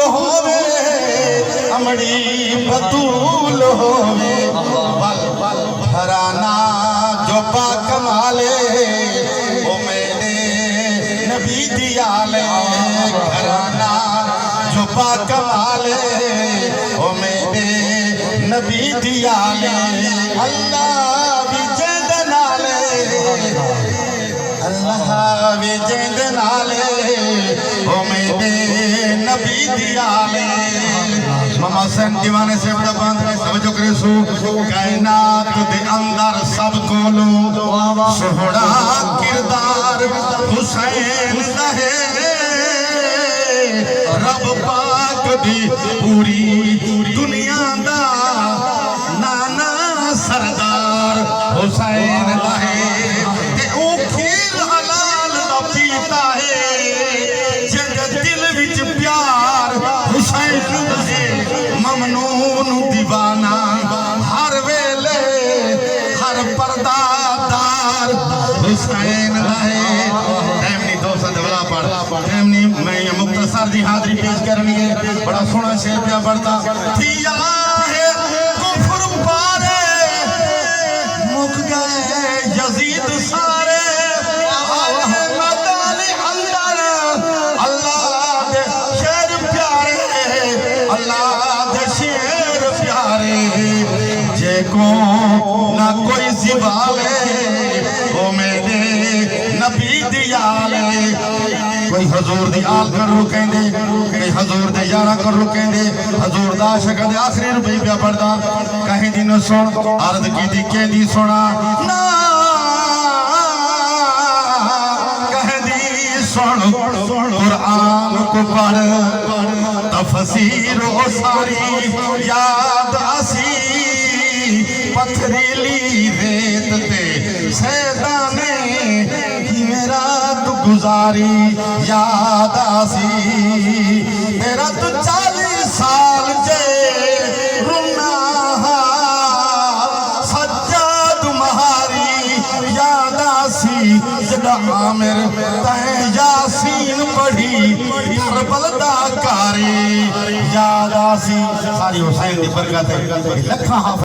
ہووے امڑی بطول ہووے گھرانہ جو پاک مالے وہ میرے نبی دیالے گھرانہ جو پاک مالے وہ میرے نبی دیالے اللہ بھی جند نالے اللہ بھی جند نالے وہ میرے نبی دیالے ماما حسین دیوانے سے بڑا باندھ سمجھو کرسو کائنات دے اندر سب کو لو سہڑا کردار حسین دہے رب پاک دی پوری دنیا دا نانا سردار حسین دہے تے او کھیر حلال دا پیتا ہے جنگ دل وچ پیار حسین دہے ممنون دیوانہ ہر ویلے ہر پردہ دار حسین دہے ایمنی دوستہ دولا پڑھ ایمنی میں یہ مختصر دی حاضری پیش کرنی ہے بڑا سونا شیر پیا بڑھتا تھیا ہے کفر پارے مک گئے یزید سارے آئے مدالی اندر اللہ دے شیر پیارے اللہ دے شیر پیارے جے کو نہ کوئی زبالے وہ میرے نبی دیالے کوئی حضور دی آل کر رکیں دے کوئی حضور دے یارہ کر رکیں دے حضور دا شکر دے آخری روپی پیا پڑھتا کہیں دی نہ سن عرض کی دی کہ دی سنا نا کہیں دی سن قرآن کو پڑھ تفسیر و ساری یاد آسی پتھریلی ریت تے سیدانے میرا تو گزاری یاد آسی میرا تو 40 سال جے رنا سجاد مہاری یاد آسی جدہ عامر تہیں یاسین پڑھی کربل دا کاری یاد آسی ساری حسین دی برکت ہے لکھاں